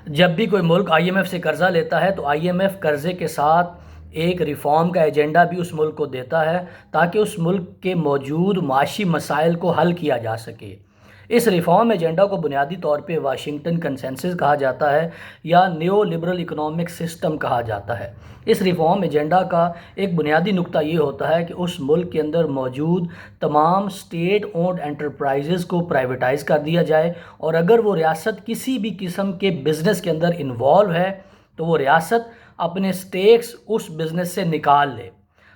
جب بھی کوئی ملک آئی ایم ایف سے قرضہ لیتا ہے تو آئی ایم ایف قرضے کے ساتھ ایک ریفارم کا ایجنڈا بھی اس ملک کو دیتا ہے تاکہ اس ملک کے موجود معاشی مسائل کو حل کیا جا سکے۔ اس ریفارم ایجنڈا کو بنیادی طور پہ واشنگٹن کنسنسس کہا جاتا ہے یا نیو لبرل اکنامک سسٹم کہا جاتا ہے۔ اس ریفارم ایجنڈا کا ایک بنیادی نقطہ یہ ہوتا ہے کہ اس ملک کے اندر موجود تمام اسٹیٹ اونڈ انٹرپرائزز کو پرائیویٹائز کر دیا جائے، اور اگر وہ ریاست کسی بھی قسم کے بزنس کے اندر انوالو ہے تو وہ ریاست اپنے سٹیکس اس بزنس سے نکال لے۔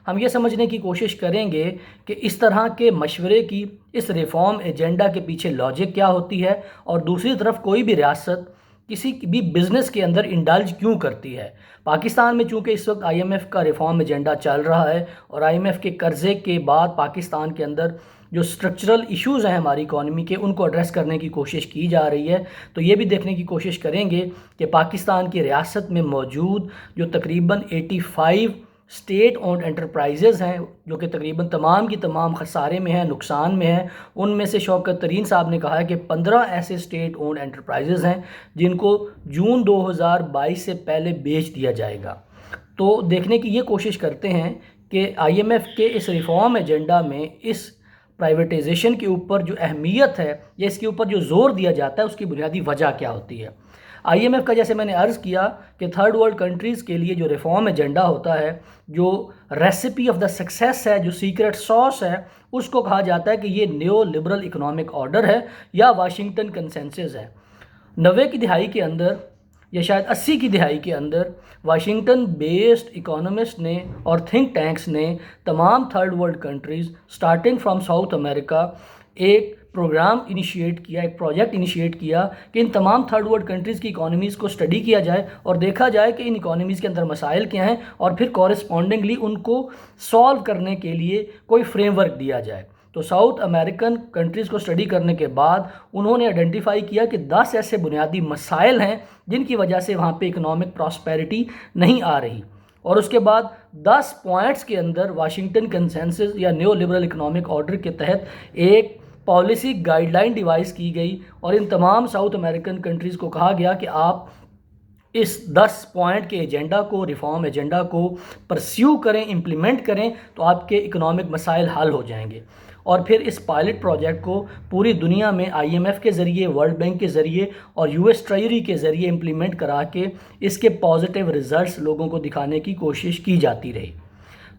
ہم یہ سمجھنے کی کوشش کریں گے کہ اس طرح کے مشورے کی اس ریفارم ایجنڈا کے پیچھے لاجک کیا ہوتی ہے، اور دوسری طرف کوئی بھی ریاست کسی بھی بزنس کے اندر انڈلج کیوں کرتی ہے۔ پاکستان میں چونکہ اس وقت آئی ایم ایف کا ریفارم ایجنڈا چل رہا ہے، اور آئی ایم ایف کے قرضے کے بعد پاکستان کے اندر جو سٹرکچرل ایشوز ہیں ہماری اکانومی کے، ان کو ایڈریس کرنے کی کوشش کی جا رہی ہے، تو یہ بھی دیکھنے کی کوشش کریں گے کہ پاکستان کی ریاست میں موجود جو تقریباً 85 اسٹیٹ اونڈ انٹرپرائزز ہیں، جو کہ تقریباً تمام کی تمام خسارے میں ہیں، نقصان میں ہیں، ان میں سے شوکت ترین صاحب نے کہا ہے کہ 15 ایسے اسٹیٹ اونڈ انٹرپرائزز ہیں جن کو جون 2022 سے پہلے بیچ دیا جائے گا۔ تو دیکھنے کی یہ کوشش کرتے ہیں کہ آئی ایم ایف کے اس ریفارم ایجنڈا میں اس پرائیویٹائزیشن کے اوپر جو اہمیت ہے یا اس کے اوپر جو زور دیا جاتا ہے، اس کی بنیادی وجہ کیا ہوتی ہے۔ آئی ایم ایف کا، جیسے میں نے عرض کیا کہ تھرڈ ورلڈ کنٹریز کے لیے جو ریفارم ایجنڈا ہوتا ہے، جو ریسیپی آف دا سکسیس ہے، جو سیکرٹ سوس ہے، اس کو کہا جاتا ہے کہ یہ نیو لبرل اکنامک آرڈر ہے یا واشنگٹن کنسنسس ہے۔ 90 کی دہائی کے اندر یا شاید 80 کی دہائی کے اندر واشنگٹن بیسڈ اکانومسٹ نے اور تھنک ٹینکس نے تمام third world countries starting from South America ایک پروگرام انیشیٹ کیا، ایک پروجیکٹ انیشیٹ کیا کہ ان تمام تھرڈ ورلڈ کنٹریز کی اکانومیز کو اسٹڈی کیا جائے اور دیکھا جائے کہ ان اکانومیز کے اندر مسائل کیا ہیں، اور پھر کورسپونڈنگلی ان کو سالو کرنے کے لیے کوئی فریم ورک دیا جائے۔ تو ساؤتھ امریکن کنٹریز کو اسٹڈی کرنے کے بعد انہوں نے آئیڈینٹیفائی کیا کہ 10 ایسے بنیادی مسائل ہیں جن کی وجہ سے وہاں پہ اکنامک پراسپیرٹی نہیں آ رہی، اور اس کے بعد 10 پوائنٹس کے اندر واشنگٹن کنسنسس یا نیو لبرل اکنامک آرڈر کے تحت ایک پالیسی گائیڈ لائن ڈیوائز کی گئی، اور ان تمام ساؤتھ امریکن کنٹریز کو کہا گیا کہ آپ اس 10 پوائنٹ کے ایجنڈا کو، ریفارم ایجنڈا کو پرسیو کریں، امپلیمنٹ کریں، تو آپ کے اکنامک مسائل حل ہو جائیں گے۔ اور پھر اس پائلٹ پروجیکٹ کو پوری دنیا میں آئی ایم ایف کے ذریعے، ورلڈ بینک کے ذریعے اور یو ایس ٹریجری کے ذریعے امپلیمنٹ کرا کے اس کے پازیٹیو ریزلٹس لوگوں کو دکھانے کی کوشش کی جاتی رہی۔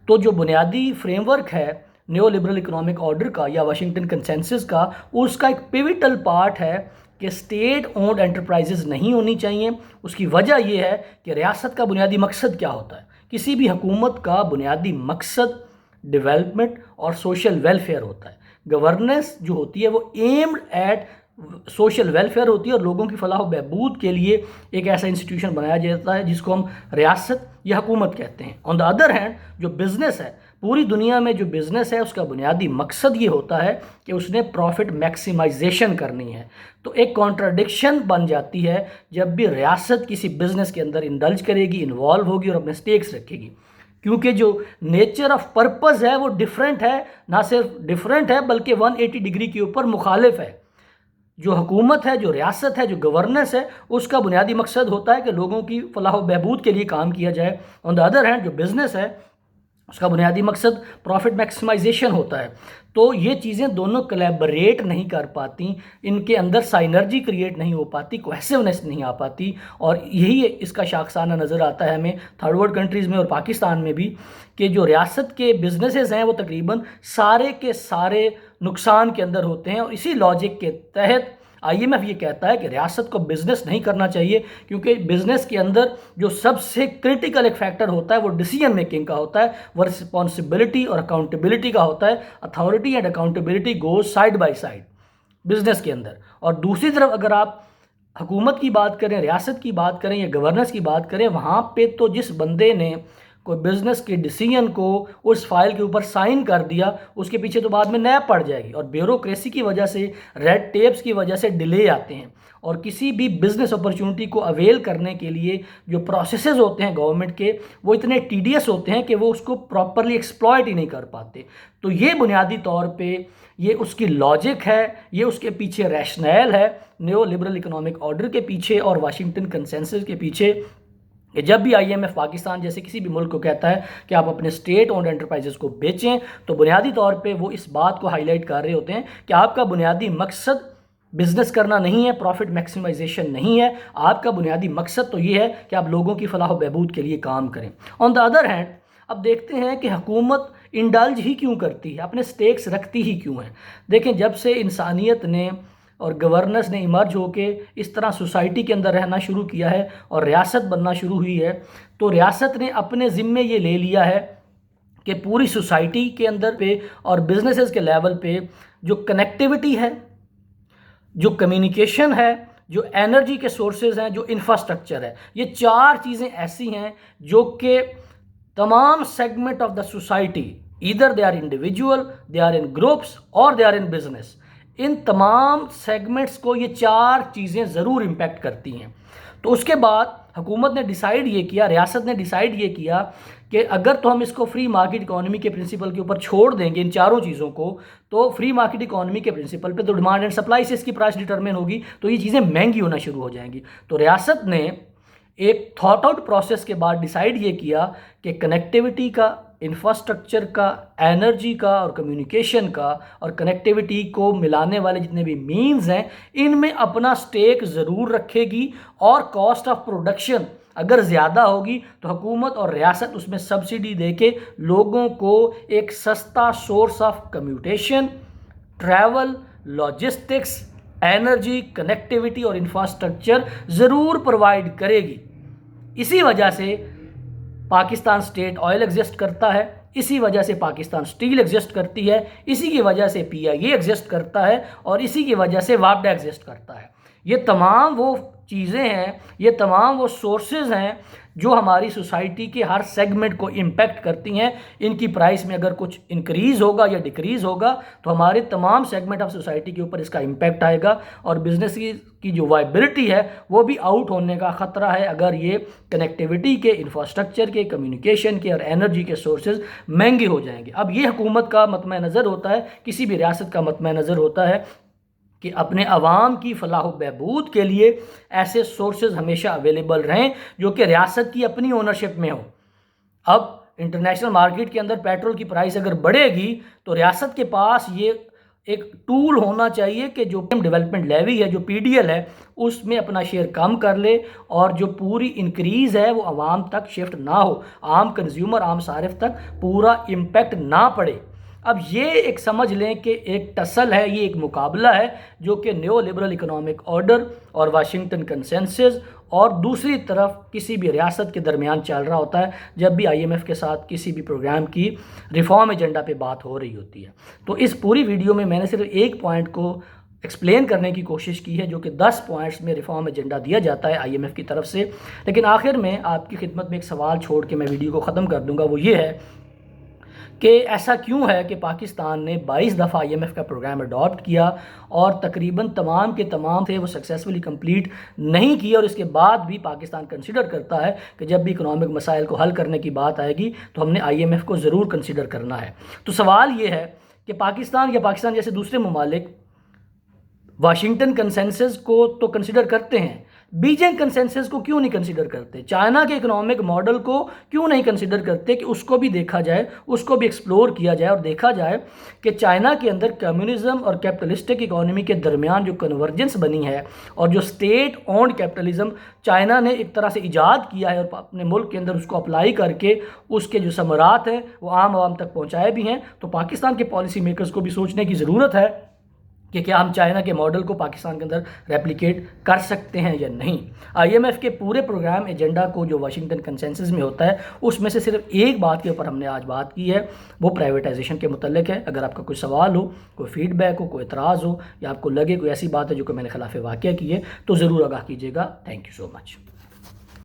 تو جو بنیادی فریم ورک ہے نیو لبرل اکنامک آرڈر کا یا واشنگٹن کنسنسس کا، اس کا ایک پیوٹل پارٹ ہے کہ اسٹیٹ اونڈ انٹرپرائزز نہیں ہونی چاہیے۔ اس کی وجہ یہ ہے کہ ریاست کا بنیادی مقصد کیا ہوتا ہے۔ کسی بھی حکومت کا بنیادی مقصد ڈیولپمنٹ اور سوشل ویلفیئر ہوتا ہے۔ گورننس جو ہوتی ہے وہ ایمڈ ایٹ سوشل ویلفیئر ہوتی ہے، اور لوگوں کی فلاح و بہبود کے لیے ایک ایسا انسٹیٹیوشن بنایا جاتا ہے جس کو ہم ریاست یا حکومت کہتے ہیں۔ آن دا ادر ہینڈ جو بزنس ہے، پوری دنیا میں جو بزنس ہے، اس کا بنیادی مقصد یہ ہوتا ہے کہ اس نے پروفٹ میکسیمائزیشن کرنی ہے۔ تو ایک کانٹراڈکشن بن جاتی ہے جب بھی ریاست کسی بزنس کے اندر انڈلج کرے گی، انوالو ہوگی اور اپنے سٹیکس رکھے گی، کیونکہ جو نیچر آف پرپز ہے وہ ڈیفرنٹ ہے، نہ صرف ڈیفرنٹ ہے بلکہ 180 ڈگری کے اوپر مخالف ہے۔ جو حکومت ہے، جو ریاست ہے، جو گورننس ہے، اس کا بنیادی مقصد ہوتا ہے کہ لوگوں کی فلاح و بہبود کے لیے کام کیا جائے۔ آن دا ادر ہینڈ جو بزنس ہے، اس کا بنیادی مقصد پروفٹ میکسیمائزیشن ہوتا ہے۔ تو یہ چیزیں دونوں کلیبریٹ نہیں کر پاتی، ان کے اندر سائنرجی کریٹ نہیں ہو پاتی، کوہیسونیس نہیں آ پاتی، اور یہی اس کا شاخسانہ نظر آتا ہے ہمیں تھرڈ ورلڈ کنٹریز میں اور پاکستان میں بھی، کہ جو ریاست کے بزنسز ہیں وہ تقریباً سارے کے سارے نقصان کے اندر ہوتے ہیں، اور اسی لاجک کے تحت آئی ایم ایف یہ کہتا ہے کہ ریاست کو بزنس نہیں کرنا چاہیے، کیونکہ بزنس کے اندر جو سب سے کرٹیکل ایک فیکٹر ہوتا ہے وہ ڈیسیجن میکنگ کا ہوتا ہے، وہ رسپانسبلٹی اور اکاؤنٹیبلٹی کا ہوتا ہے۔ Authority and accountability goes side by side business کے اندر۔ اور دوسری طرف اگر آپ حکومت کی بات کریں، ریاست کی بات کریں یا گورننس کی بات کریں، وہاں پہ تو جس بندے نے کوئی بزنس کے ڈیسیجن کو اس فائل کے اوپر سائن کر دیا، اس کے پیچھے تو بعد میں نیب پڑ جائے گی، اور بیوروکریسی کی وجہ سے، ریڈ ٹیپس کی وجہ سے ڈیلے آتے ہیں، اور کسی بھی بزنس اپرچونٹی کو اویل کرنے کے لیے جو پروسیسز ہوتے ہیں گورنمنٹ کے، وہ اتنے ٹیڈیس ہوتے ہیں کہ وہ اس کو پراپرلی ایکسپلائٹ ہی نہیں کر پاتے۔ تو یہ بنیادی طور پہ یہ اس کی لاجک ہے، یہ اس کے پیچھے ریشنل ہے، نیو لبرل اکنامک آرڈر کے پیچھے اور واشنگٹن کنسنسس کے پیچھے، کہ جب بھی آئی ایم ایف پاکستان جیسے کسی بھی ملک کو کہتا ہے کہ آپ اپنے اسٹیٹ اونڈ انٹرپرائزز کو بیچیں، تو بنیادی طور پہ وہ اس بات کو ہائی لائٹ کر رہے ہوتے ہیں کہ آپ کا بنیادی مقصد بزنس کرنا نہیں ہے، پروفٹ میکسیمائزیشن نہیں ہے، آپ کا بنیادی مقصد تو یہ ہے کہ آپ لوگوں کی فلاح و بہبود کے لیے کام کریں۔ آن دا ادر ہینڈ اب دیکھتے ہیں کہ حکومت انڈلج ہی کیوں کرتی ہے، اپنے سٹیکس رکھتی ہی کیوں ہیں۔ دیکھیں جب سے انسانیت نے اور گورننس نے ایمرج ہو کے اس طرح سوسائٹی کے اندر رہنا شروع کیا ہے اور ریاست بننا شروع ہوئی ہے، تو ریاست نے اپنے ذمے یہ لے لیا ہے کہ پوری سوسائٹی کے اندر پہ اور بزنسز کے لیول پہ جو کنیکٹیوٹی ہے، جو کمیونیکیشن ہے، جو انرجی کے سورسز ہیں، جو انفراسٹرکچر ہے، یہ چار چیزیں ایسی ہیں جو کہ تمام segment of the society, either they are individual, they are in groups اور دے آر ان بزنس، ان تمام سیگمنٹس کو یہ چار چیزیں ضرور امپیکٹ کرتی ہیں۔ تو اس کے بعد حکومت نے ڈیسائیڈ یہ کیا، ریاست نے ڈیسائیڈ یہ کیا کہ اگر تو ہم اس کو فری مارکیٹ اکانومی کے پرنسپل کے اوپر چھوڑ دیں گے ان چاروں چیزوں کو، تو فری مارکیٹ اکانومی کے پرنسپل پہ تو ڈیمانڈ اینڈ سپلائی سے اس کی پرائس ڈٹرمن ہوگی، تو یہ چیزیں مہنگی ہونا شروع ہو جائیں گی۔ تو ریاست نے ایک تھاٹ آؤٹ پروسیس کے بعد ڈیسائیڈ یہ کیا کہ کنیکٹیوٹی کا، انفراسٹرکچر کا، انرجی کا اور کمیونیکیشن کا اور کنیکٹیوٹی کو ملانے والے جتنے بھی مینز ہیں، ان میں اپنا سٹیک ضرور رکھے گی، اور کاسٹ آف پروڈکشن اگر زیادہ ہوگی تو حکومت اور ریاست اس میں سبسڈی دے کے لوگوں کو ایک سستا source of commutation, travel, logistics, energy, connectivity اور انفراسٹرکچر ضرور پرووائڈ کرے گی۔ اسی وجہ سے پاکستان اسٹیٹ آئل ایگزسٹ کرتا ہے، اسی وجہ سے پاکستان اسٹیل ایگزسٹ کرتی ہے، اسی کی وجہ سے پی آئی اے ایگزسٹ کرتا ہے، اور اسی کی وجہ سے وابڈا ایگزسٹ کرتا ہے۔ یہ تمام وہ چیزیں ہیں، یہ تمام وہ سورسز ہیں جو ہماری سوسائٹی کے ہر سیگمنٹ کو امپیکٹ کرتی ہیں۔ ان کی پرائس میں اگر کچھ انکریز ہوگا یا ڈیکریز ہوگا تو ہمارے تمام سیگمنٹ آف سوسائٹی کے اوپر اس کا امپیکٹ آئے گا، اور بزنس کی جو وائبلٹی ہے وہ بھی آؤٹ ہونے کا خطرہ ہے اگر یہ کنیکٹیوٹی کے، انفراسٹرکچر کے، کمیونیکیشن کے اور انرجی کے سورسز مہنگے ہو جائیں گے۔ اب یہ حکومت کا مطمع نظر ہوتا ہے، کسی بھی ریاست کا مطمع نظر ہوتا ہے کہ اپنے عوام کی فلاح و بہبود کے لیے ایسے سورسز ہمیشہ اویلیبل رہیں جو کہ ریاست کی اپنی اونرشپ میں ہوں۔ اب انٹرنیشنل مارکیٹ کے اندر پیٹرول کی پرائس اگر بڑھے گی تو ریاست کے پاس یہ ایک ٹول ہونا چاہیے کہ جو ڈیولپمنٹ لیوی ہے، جو پی ڈی ایل ہے، اس میں اپنا شیئر کم کر لے، اور جو پوری انکریز ہے وہ عوام تک شفٹ نہ ہو، عام کنزیومر، عام صارف تک پورا امپیکٹ نہ پڑے۔ اب یہ ایک سمجھ لیں کہ ایک ٹسل ہے، یہ ایک مقابلہ ہے جو کہ نیو لبرل اکنامک آرڈر اور واشنگٹن کنسنسس اور دوسری طرف کسی بھی ریاست کے درمیان چل رہا ہوتا ہے جب بھی آئی ایم ایف کے ساتھ کسی بھی پروگرام کی ریفارم ایجنڈا پہ بات ہو رہی ہوتی ہے۔ تو اس پوری ویڈیو میں نے صرف ایک پوائنٹ کو ایکسپلین کرنے کی کوشش کی ہے جو کہ 10 پوائنٹس میں ریفارم ایجنڈا دیا جاتا ہے آئی ایم ایف کی طرف سے، لیکن آخر میں آپ کی خدمت میں ایک سوال چھوڑ کے میں ویڈیو کو ختم کر دوں گا، وہ یہ ہے کہ ایسا کیوں ہے کہ پاکستان نے 22 دفعہ آئی ایم ایف کا پروگرام اڈاپٹ کیا اور تقریباً تمام کے تمام تھے وہ سکسیسفلی کمپلیٹ نہیں کیا، اور اس کے بعد بھی پاکستان کنسیڈر کرتا ہے کہ جب بھی اکنامک مسائل کو حل کرنے کی بات آئے گی تو ہم نے آئی ایم ایف کو ضرور کنسیڈر کرنا ہے۔ تو سوال یہ ہے کہ پاکستان یا پاکستان جیسے دوسرے ممالک واشنگٹن کنسنسس کو تو کنسیڈر کرتے ہیں، بیجنگ کنسنسس کو کیوں نہیں کنسیڈر کرتے؟ چائنا کے اکنامک ماڈل کو کیوں نہیں کنسیڈر کرتے کہ اس کو بھی دیکھا جائے، اس کو بھی ایکسپلور کیا جائے اور دیکھا جائے کہ چائنا کے اندر کمیونزم اور کیپٹلسٹک اکانومی کے درمیان جو کنورجنس بنی ہے اور جو اسٹیٹ اونڈ کیپٹلزم چائنا نے ایک طرح سے ایجاد کیا ہے اور اپنے ملک کے اندر اس کو اپلائی کر کے اس کے جو ثمرات ہیں وہ عام عوام تک پہنچائے بھی ہیں، تو پاکستان کے پالیسی میکرز کو بھی سوچنے کی ضرورت ہے کہ کیا ہم چائنا کے ماڈل کو پاکستان کے اندر ریپلیکیٹ کر سکتے ہیں یا نہیں۔ آئی ایم ایف کے پورے پروگرام ایجنڈا کو جو واشنگٹن کنسنسس میں ہوتا ہے اس میں سے صرف ایک بات کے اوپر ہم نے آج بات کی ہے، وہ پرائیویٹائزیشن کے متعلق ہے۔ اگر آپ کا کوئی سوال ہو، کوئی فیڈ بیک ہو، کوئی اعتراض ہو، یا آپ کو لگے کوئی ایسی بات ہے جو کہ میں نے خلاف واقعہ کی ہے تو ضرور آگاہ کیجیے گا۔ Thank you so much.